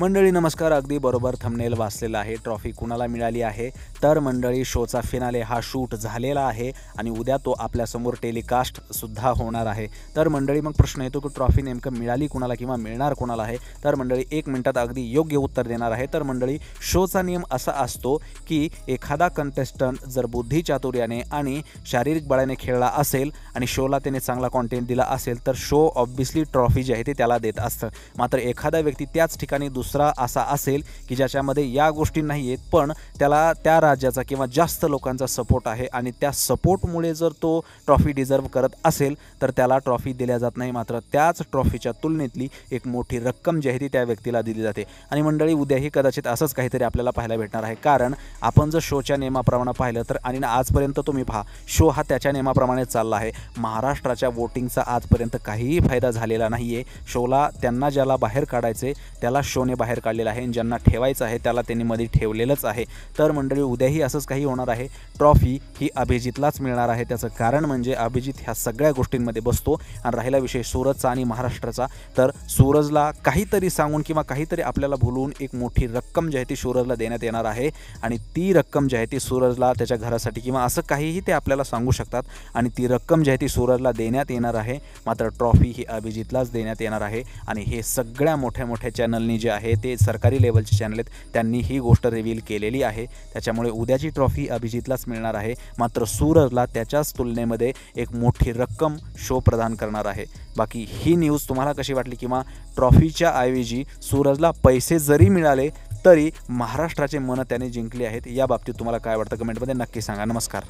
मंडळी नमस्कार. अगदी बरोबर थंबनेल वाचलेला आहे. ट्रॉफी कुणाला मिळाली आहे तर मंडळी शोचा फिनाले हा शूट झालेला आहे आणि उद्या तो आपल्यासमोर टेलिकास्टसुद्धा होणार आहे. तर मंडळी मग प्रश्न येतो की ट्रॉफी नेमकं मिळाली कुणाला किंवा मिळणार कुणाला आहे. तर मंडळी 1 मिनिटात अगदी योग्य उत्तर देणार आहे. तर मंडळी शोचा नियम असा असतो की एखादा कंटेस्टंट जर बुद्धिचातुर्याने आणि शारीरिक बळाने खेळला असेल आणि शोला त्याने चांगला कॉन्टेंट दिला असेल तर शो ऑब्व्हियसली ट्रॉफी जी आहे ते त्याला देत असतं. मात्र एखादा व्यक्ती त्याच ठिकाणी दुसरा असा असेल की ज्याच्यामध्ये या गोष्टी नाही आहेत पण त्याला त्या राज्याचा किंवा जास्त लोकांचा सपोर्ट आहे आणि त्या सपोर्टमुळे जर तो ट्रॉफी डिझर्व करत असेल तर त्याला ट्रॉफी दिल्या जात नाही. मात्र त्याच ट्रॉफीच्या तुलनेतली एक मोठी रक्कम जी आहे ती त्या व्यक्तीला दिली जाते. आणि मंडळी उद्याही कदाचित असंच काहीतरी आपल्याला पाहायला भेटणार आहे. कारण आपण जर शोच्या नियमाप्रमाणे पाहिलं तर आणि आजपर्यंत तुम्ही पहा शो हा त्याच्या नियमाप्रमाणे चालला आहे. महाराष्ट्राच्या वोटिंगचा आजपर्यंत काहीही फायदा झालेला नाही आहे. शोला त्यांना ज्याला बाहेर काढायचे त्याला शोने बाहेर काढलेलं आहे आणि ज्यांना ठेवायचं आहे त्याला त्यांनी मध्ये ठेवलेलंच आहे. तर मंडळी उद्याही असंच काही होणार आहे. ट्रॉफी ही अभिजितलाच मिळणार आहे. त्याचं कारण म्हणजे अभिजित ह्या सगळ्या गोष्टींमध्ये बसतो. आणि राहिला विषय सूरजचा आणि महाराष्ट्राचा तर सूरजला काहीतरी सांगून किंवा काहीतरी आपल्याला भुलवून एक मोठी रक्कम जी आहे ती सूरजला देण्यात येणार आहे आणि ती रक्कम जी आहे ती सूरजला त्याच्या घरासाठी किंवा असं काहीही ते आपल्याला सांगू शकतात आणि ती रक्कम जी आहे ती सूरजला देण्यात येणार आहे. मात्र ट्रॉफी ही अभिजितलाच देण्यात येणार आहे. आणि हे सगळ्या मोठ्या मोठ्या चॅनलनी जे आहे ते सरकारी लेवलचे चॅनल आहेत त्यांनी ही गोष्ट रिव्हील केलेली आहे. त्याच्यामुळे उद्याची ट्रॉफी अभिजितलाच मिळणार आहे. मात्र सूरजला त्याच्याच तुलनेमध्ये एक मोठी रक्कम शो प्रदान करणार आहे. बाकी ही न्यूज तुम्हाला कशी वाटली किंवा ट्रॉफीच्या ऐवजी सूरजला पैसे जरी मिळाले तरी महाराष्ट्राचे मन त्याने जिंकले आहेत या बाबतीत तुम्हाला काय वाटतं कमेंटमध्ये नक्की सांगा. नमस्कार.